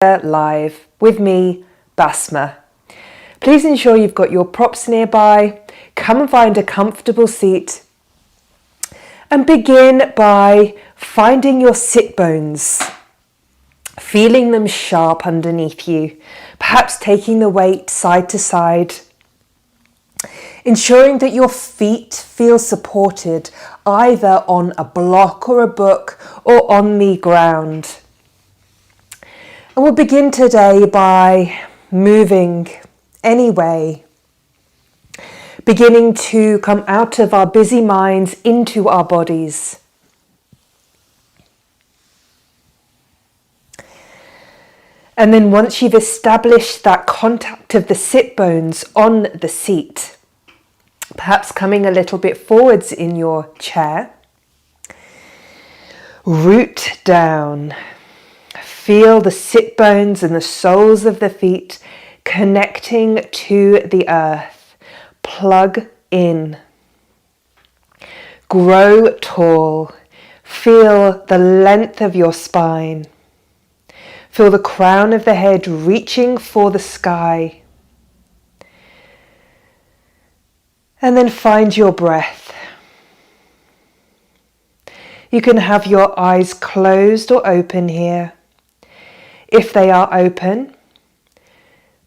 live with me, Basma. Please ensure you've got your props nearby. Come and find a comfortable seat and begin by finding your sit bones, feeling them sharp underneath you, perhaps taking the weight side to side, ensuring that your feet feel supported either on a block or a book or on the ground. And we'll begin today by moving anyway, beginning to come out of our busy minds into our bodies. And then once you've established that contact of the sit bones on the seat, perhaps coming a little bit forwards in your chair, root down. Feel the sit bones and the soles of the feet connecting to the earth. Plug in. Grow tall. Feel the length of your spine. Feel the crown of the head reaching for the sky. And then find your breath. You can have your eyes closed or open here. If they are open,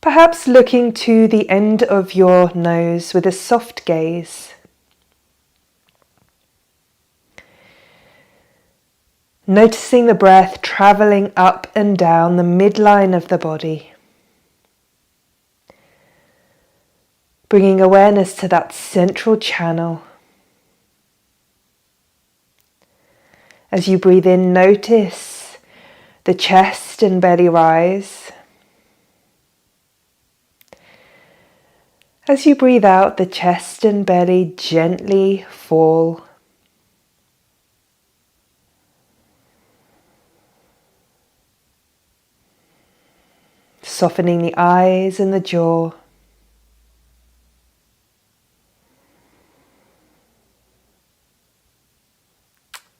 perhaps looking to the end of your nose with a soft gaze. Noticing the breath traveling up and down the midline of the body. Bringing awareness to that central channel. As you breathe in, notice the chest and belly rise. As you breathe out, the chest and belly gently fall. Softening the eyes and the jaw.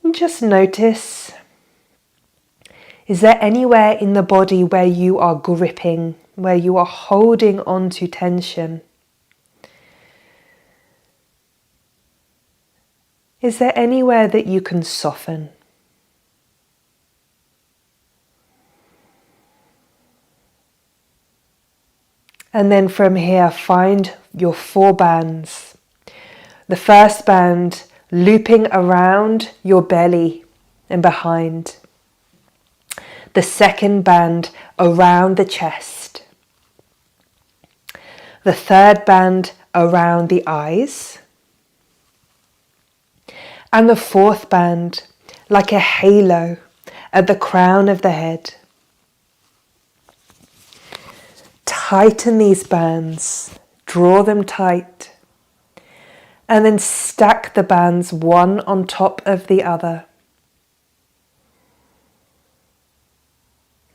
And just notice, is there anywhere in the body where you are gripping, where you are holding on to tension? Is there anywhere that you can soften? And then from here, find your 4 bands. The first band looping around your belly and behind. The second band around the chest. The third band around the eyes. And the fourth band like a halo at the crown of the head. Tighten these bands, draw them tight, and then stack the bands one on top of the other.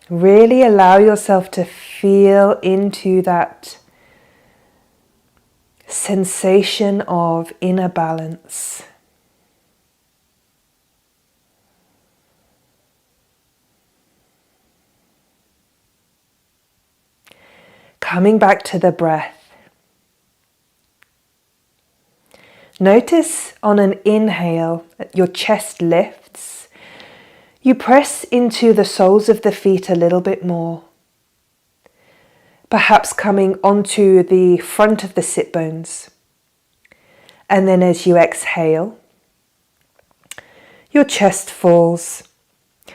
Really allow yourself to feel into that sensation of inner balance. Coming back to the breath. Notice on an inhale, your chest lifts. You press into the soles of the feet a little bit more. Perhaps coming onto the front of the sit bones. And then as you exhale, your chest falls.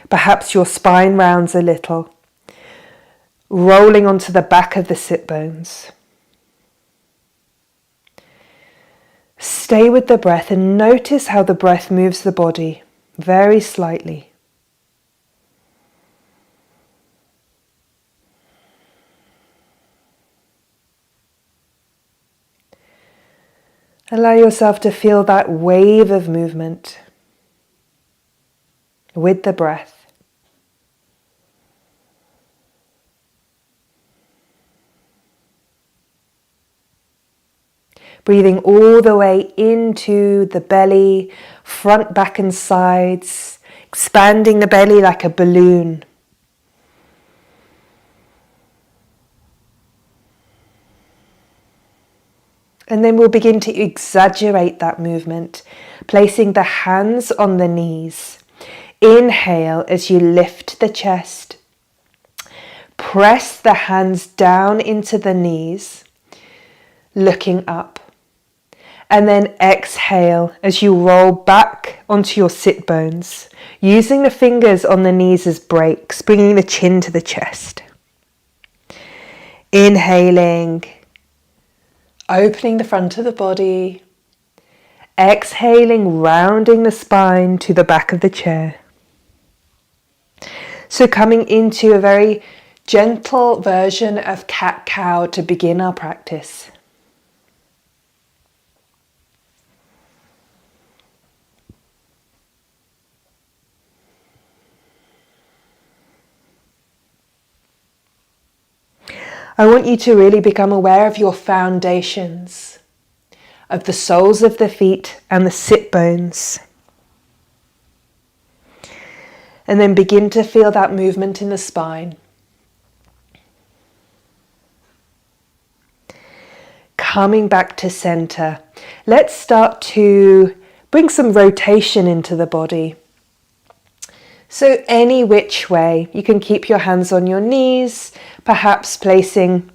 Perhaps your spine rounds a little, rolling onto the back of the sit bones. Stay with the breath and notice how the breath moves the body very slightly. Allow yourself to feel that wave of movement with the breath. Breathing all the way into the belly, front, back and sides, expanding the belly like a balloon. And then we'll begin to exaggerate that movement, placing the hands on the knees. Inhale as you lift the chest. Press the hands down into the knees, looking up. And then exhale as you roll back onto your sit bones, using the fingers on the knees as brakes, bringing the chin to the chest. Inhaling, opening the front of the body. Exhaling, rounding the spine to the back of the chair. So coming into a very gentle version of cat-cow to begin our practice. I want you to really become aware of your foundations, of the soles of the feet and the sit bones. And then begin to feel that movement in the spine. Coming back to center, let's start to bring some rotation into the body. So any which way, you can keep your hands on your knees, perhaps placing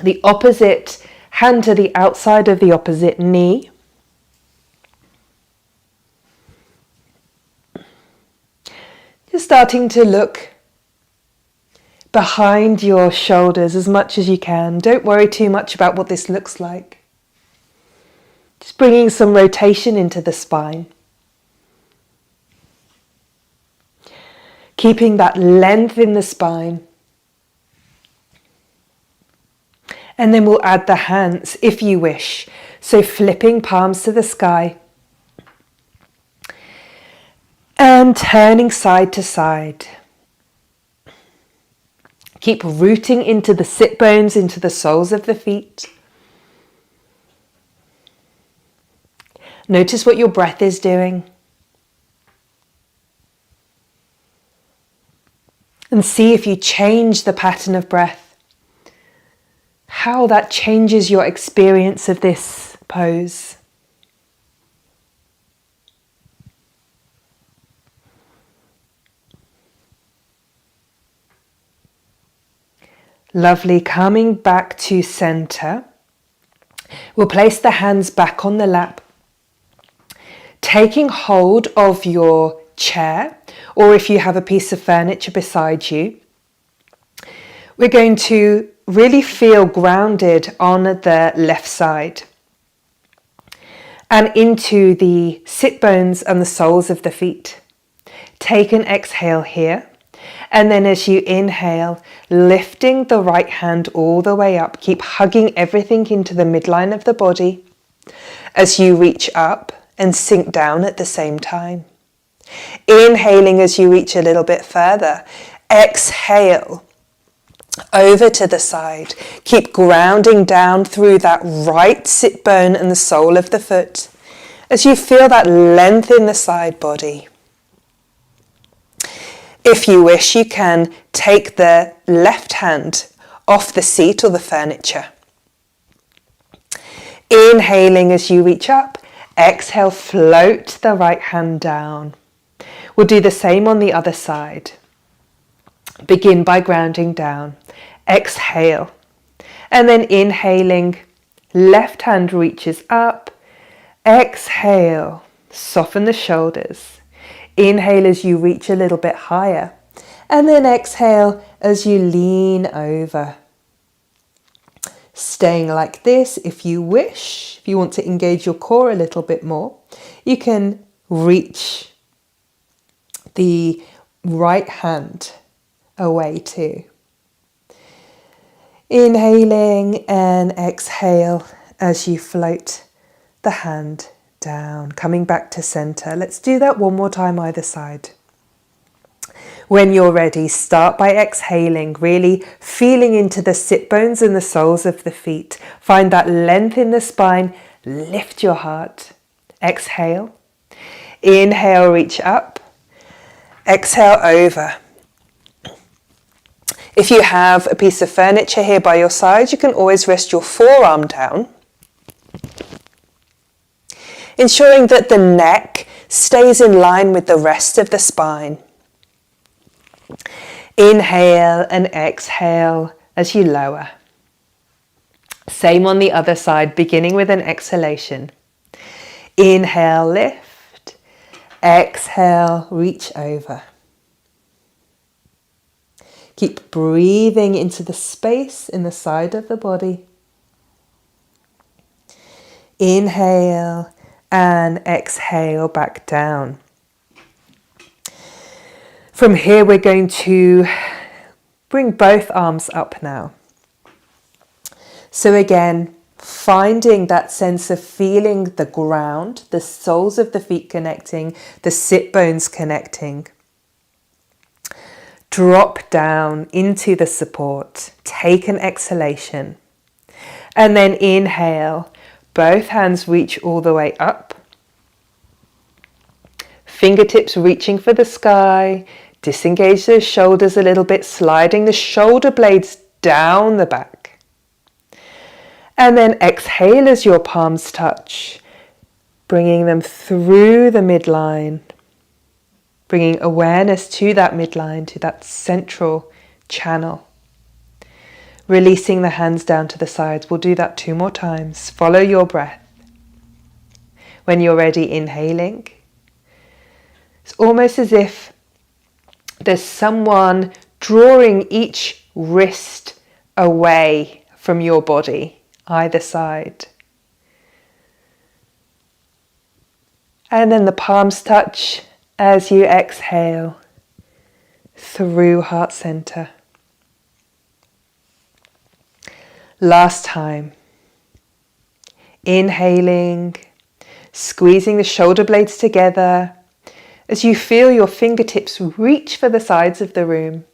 the opposite hand to the outside of the opposite knee. Just starting to look behind your shoulders as much as you can. Don't worry too much about what this looks like. Just bringing some rotation into the spine. Keeping that length in the spine. And then we'll add the hands if you wish. So flipping palms to the sky. And turning side to side. Keep rooting into the sit bones, into the soles of the feet. Notice what your breath is doing. And see if you change the pattern of breath, how that changes your experience of this pose. Lovely, coming back to center. We'll place the hands back on the lap, taking hold of your chair, or if you have a piece of furniture beside you. We're going to really feel grounded on the left side and into the sit bones and the soles of the feet. Take an exhale here, and then as you inhale, lifting the right hand all the way up. Keep hugging everything into the midline of the body as you reach up and sink down at the same time. Inhaling as you reach a little bit further. Exhale over to the side. Keep grounding down through that right sit bone and the sole of the foot as you feel that length in the side body. If you wish, you can take the left hand off the seat or the furniture. Inhaling as you reach up. Exhale, float the right hand down. We'll do the same on the other side. Begin by grounding down. Exhale. And then inhaling, left hand reaches up. Exhale, soften the shoulders. Inhale as you reach a little bit higher. And then exhale as you lean over. Staying like this, if you wish, if you want to engage your core a little bit more, you can reach the right hand away too. Inhaling and exhale as you float the hand down, coming back to center. Let's do that one more time either side. When you're ready, start by exhaling, really feeling into the sit bones and the soles of the feet. Find that length in the spine, lift your heart. Exhale. Inhale, reach up. Exhale, over. If you have a piece of furniture here by your side, you can always rest your forearm down ensuring that the neck stays in line with the rest of the spine. Inhale and exhale as you lower. Same on the other side, beginning with an exhalation. Inhale, lift. Exhale, reach over. Keep breathing into the space in the side of the body. Inhale and exhale back down. From here, we're going to bring both arms up now. So again, finding that sense of feeling the ground, the soles of the feet connecting, the sit bones connecting. Drop down into the support. Take an exhalation. And then inhale. Both hands reach all the way up. Fingertips reaching for the sky. Disengage those shoulders a little bit, sliding the shoulder blades down the back. And then exhale as your palms touch, bringing them through the midline, bringing awareness to that midline, to that central channel. Releasing the hands down to the sides. We'll do that 2 more times. Follow your breath. When you're ready, inhaling. It's almost as if there's someone drawing each wrist away from your body, either side. And then the palms touch as you exhale through heart center. Last time. Inhaling, squeezing the shoulder blades together as you feel your fingertips reach for the sides of the room.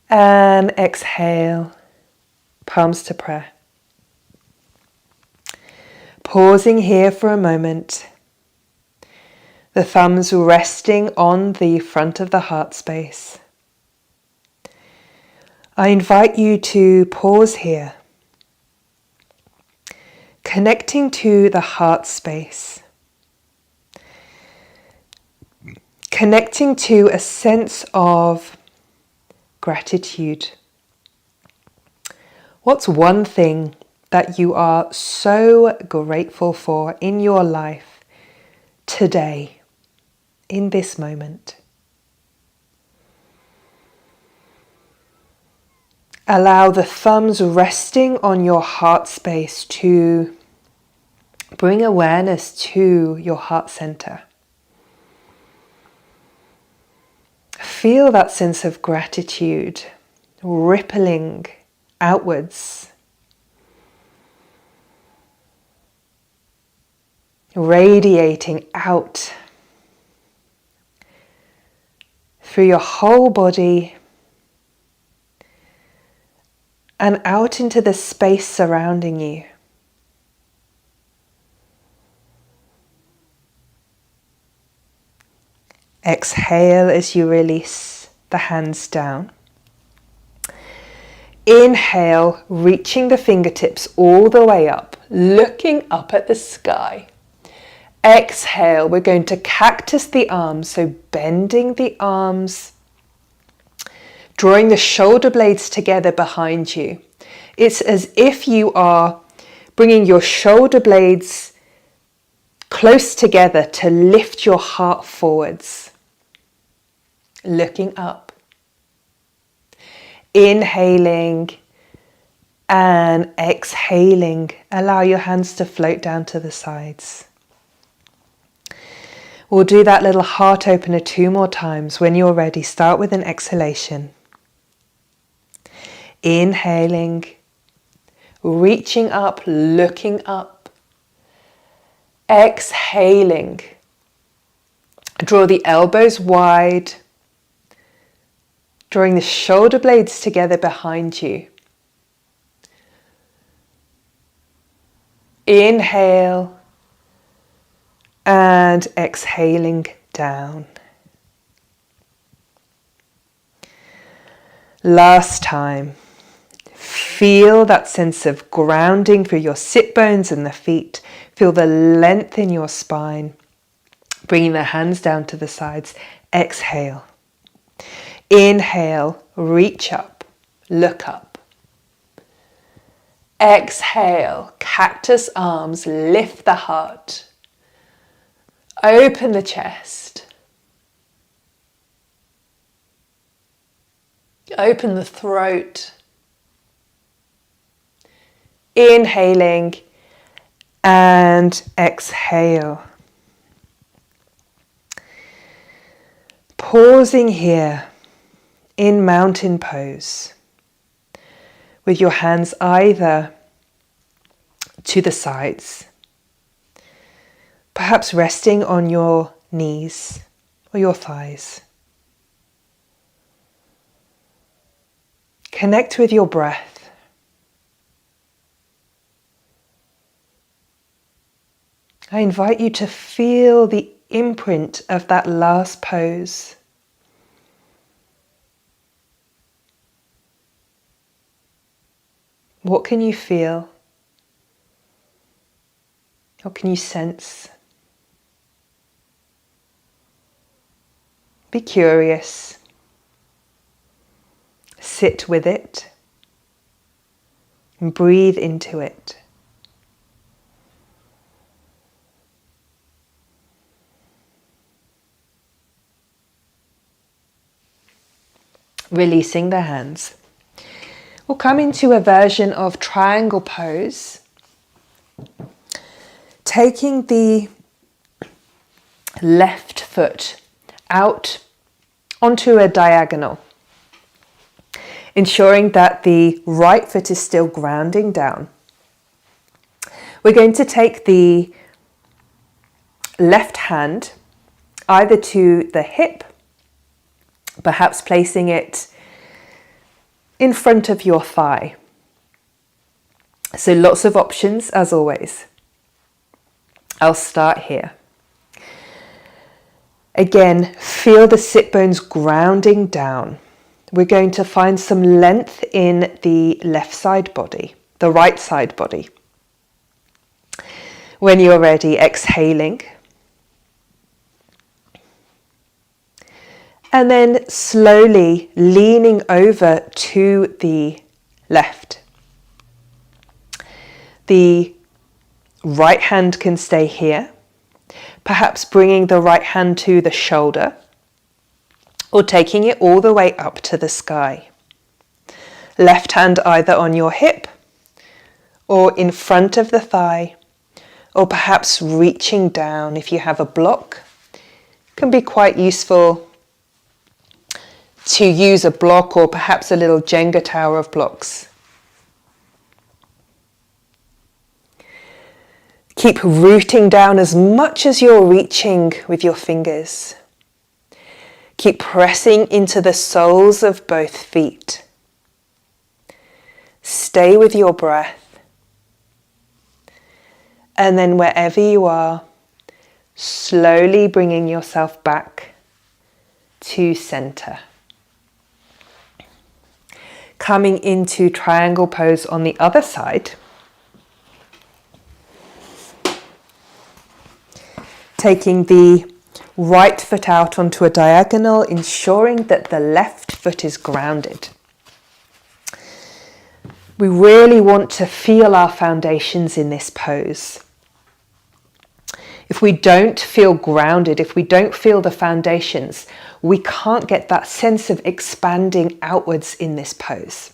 And exhale, palms to prayer. Pausing here for a moment. The thumbs resting on the front of the heart space. I invite you to pause here, connecting to the heart space, connecting to a sense of gratitude. What's one thing that you are so grateful for in your life today, in this moment? Allow the thumbs resting on your heart space to bring awareness to your heart center. Feel that sense of gratitude rippling outwards, radiating out through your whole body and out into the space surrounding you. Exhale as you release the hands down. Inhale, reaching the fingertips all the way up, looking up at the sky. Exhale, we're going to cactus the arms, so bending the arms, drawing the shoulder blades together behind you. It's as if you are bringing your shoulder blades close together to lift your heart forwards. Looking up. Inhaling and exhaling. Allow your hands to float down to the sides. We'll do that little heart opener 2 more times. When you're ready, start with an exhalation. Inhaling, reaching up, looking up. Exhaling. Draw the elbows wide, drawing the shoulder blades together behind you. Inhale and exhaling down. Last time. Feel that sense of grounding through your sit bones and the feet. Feel the length in your spine. Bringing the hands down to the sides. Exhale. Inhale, reach up, look up. Exhale, cactus arms, lift the heart. Open the chest. Open the throat. Inhaling and exhale. Pausing here in mountain pose with your hands either to the sides, perhaps resting on your knees or your thighs. Connect with your breath. I invite you to feel the imprint of that last pose. What can you feel? What can you sense? Be curious. Sit with it and breathe into it. Releasing the hands. We'll come into a version of triangle pose, taking the left foot out onto a diagonal, ensuring that the right foot is still grounding down. We're going to take the left hand either to the hip, perhaps placing it in front of your thigh. So lots of options as always. I'll start here. Again, feel the sit bones grounding down. We're going to find some length in the left side body, the right side body. When you're ready, exhaling. And then slowly leaning over to the left. The right hand can stay here, perhaps bringing the right hand to the shoulder or taking it all the way up to the sky. Left hand either on your hip or in front of the thigh, or perhaps reaching down if you have a block. It can be quite useful to use a block or perhaps a little Jenga tower of blocks. Keep rooting down as much as you're reaching with your fingers. Keep pressing into the soles of both feet. Stay with your breath. And then wherever you are, slowly bringing yourself back to center. Coming into triangle pose on the other side. Taking the right foot out onto a diagonal, ensuring that the left foot is grounded. We really want to feel our foundations in this pose. If we don't feel grounded, if we don't feel the foundations, we can't get that sense of expanding outwards in this pose.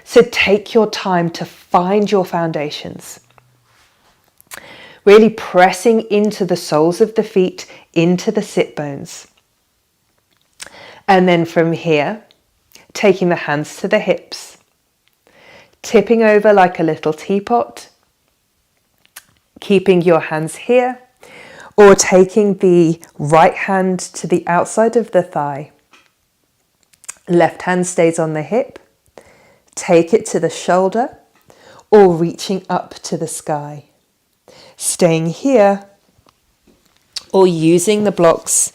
So take your time to find your foundations. Really pressing into the soles of the feet, into the sit bones. And then from here, taking the hands to the hips, tipping over like a little teapot, keeping your hands here, or taking the right hand to the outside of the thigh. Left hand stays on the hip, take it to the shoulder, or reaching up to the sky. Staying here, or using the blocks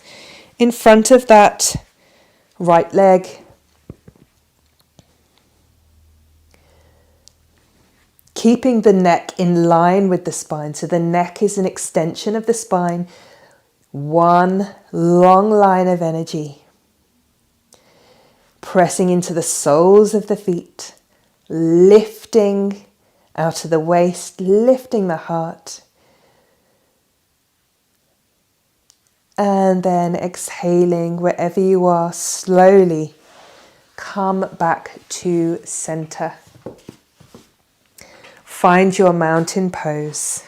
in front of that right leg. keeping the neck in line with the spine. So the neck is an extension of the spine, one long line of energy. Pressing into the soles of the feet, lifting out of the waist, lifting the heart. And then exhaling wherever you are, slowly come back to center. Find your mountain pose.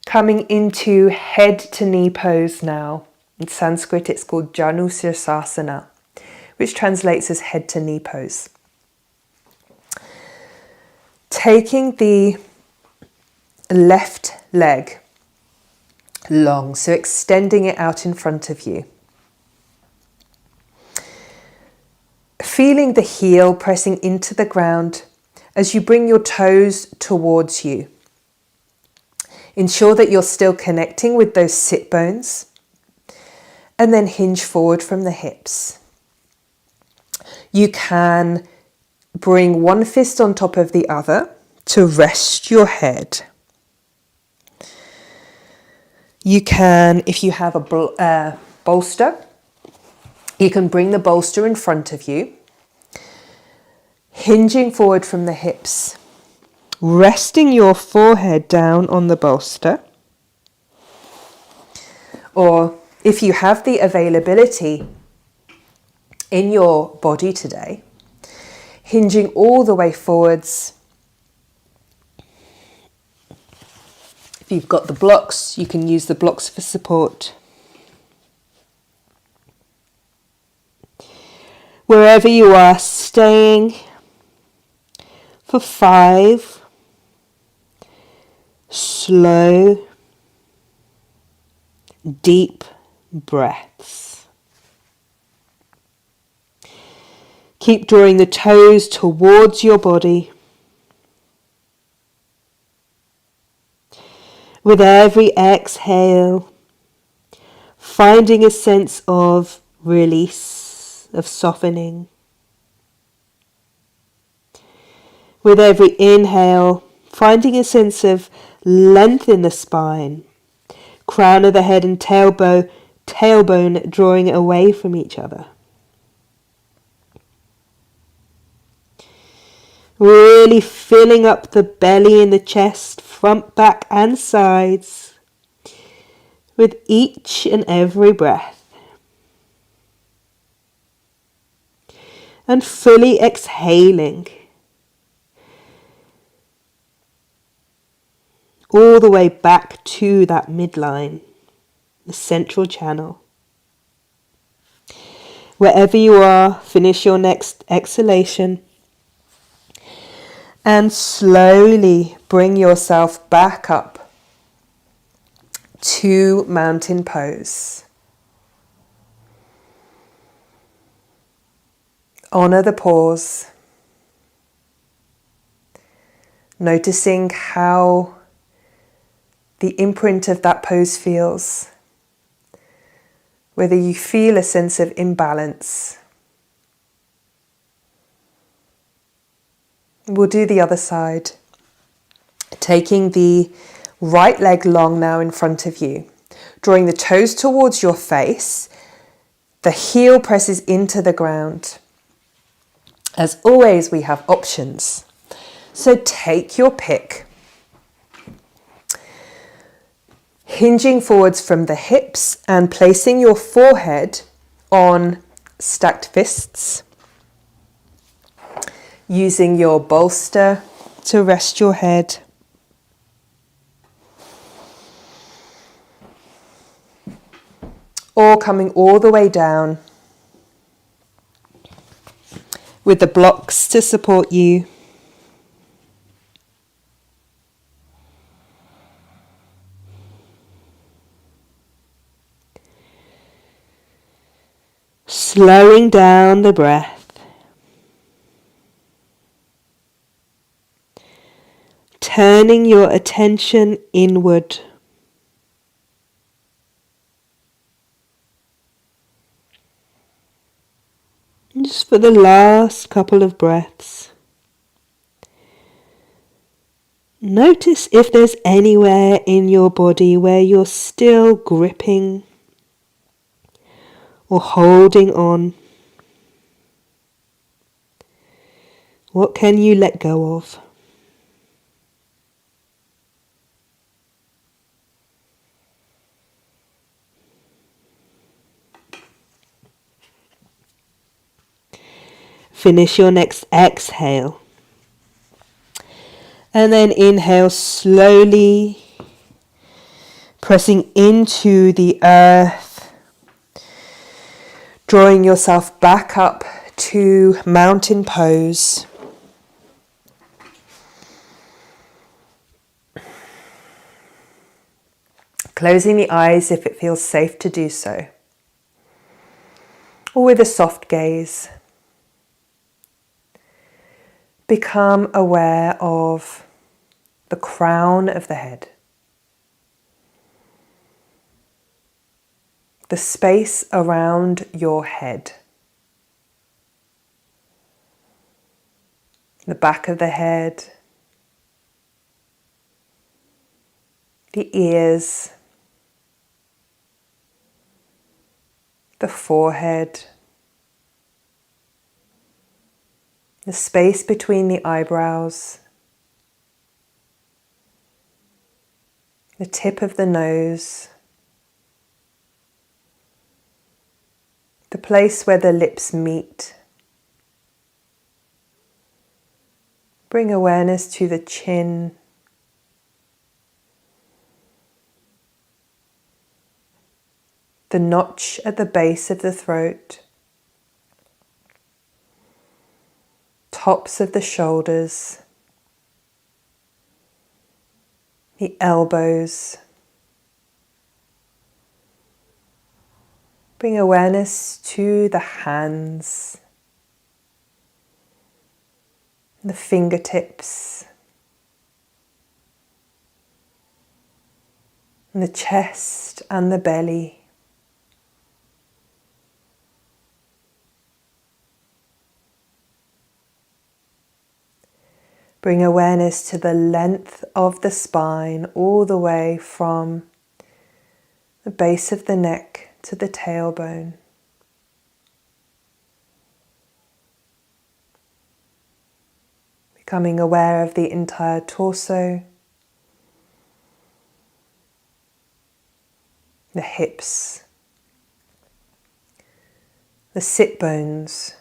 Coming into head to knee pose now. In Sanskrit it's called Janu Sirsasana, which translates as head to knee pose. Taking the left leg long, so extending it out in front of you. Feeling the heel pressing into the ground as you bring your toes towards you. Ensure that you're still connecting with those sit bones, and then hinge forward from the hips. You can bring one fist on top of the other to rest your head. You can, if you have a bolster, you can bring the bolster in front of you, hinging forward from the hips, resting your forehead down on the bolster. Or if you have the availability in your body today, hinging all the way forwards. If you've got the blocks, you can use the blocks for support. Wherever you are, staying for 5 slow, deep breaths. Keep drawing the toes towards your body. With every exhale, finding a sense of release, of softening. With every inhale, finding a sense of length in the spine, crown of the head and tailbone drawing away from each other. Really filling up the belly and the chest, front, back and sides with each and every breath. And fully exhaling all the way back to that midline, the central channel. Wherever you are, finish your next exhalation. And slowly bring yourself back up to mountain pose. Honor the pause. Noticing how the imprint of that pose feels. Whether you feel a sense of imbalance. We'll do the other side. Taking the right leg long now in front of you. Drawing the toes towards your face. The heel presses into the ground. As always, we have options. So take your pick. Hinging forwards from the hips and placing your forehead on stacked fists. Using your bolster to rest your head. Or coming all the way down with the blocks to support you. Slowing down the breath. Turning your attention inward. just for the last couple of breaths, notice if there's anywhere in your body where you're still gripping or holding on. What can you let go of? Finish your next exhale. And then inhale slowly, pressing into the earth, drawing yourself back up to mountain pose. Closing the eyes if it feels safe to do so, or with a soft gaze. Become aware of the crown of the head, the space around your head, the back of the head, the ears, the forehead, the space between the eyebrows, the tip of the nose, the place where the lips meet. Bring awareness to the chin, the notch at the base of the throat, tops of the shoulders, the elbows. Bring awareness to the hands, the fingertips, and the chest and the belly. Bring awareness to the length of the spine, all the way from the base of the neck to the tailbone. Becoming aware of the entire torso, the hips, the sit bones,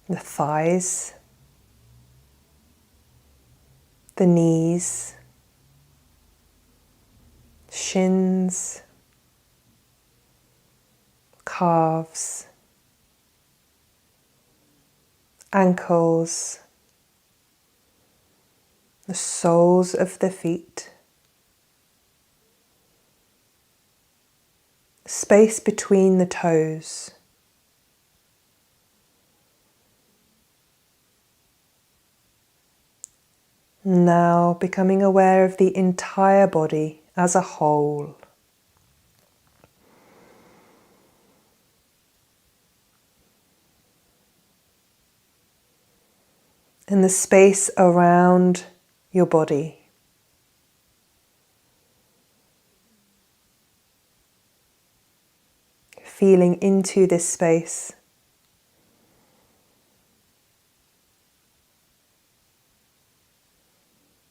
the thighs, the knees, shins, calves, ankles, the soles of the feet, space between the toes. Now becoming aware of the entire body as a whole. And the space around your body. Feeling into this space.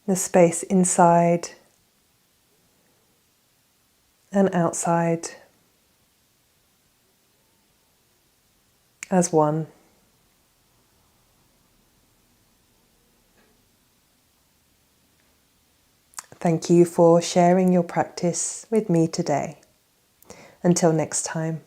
The space inside and outside as one. Thank you for sharing your practice with me today. Until next time.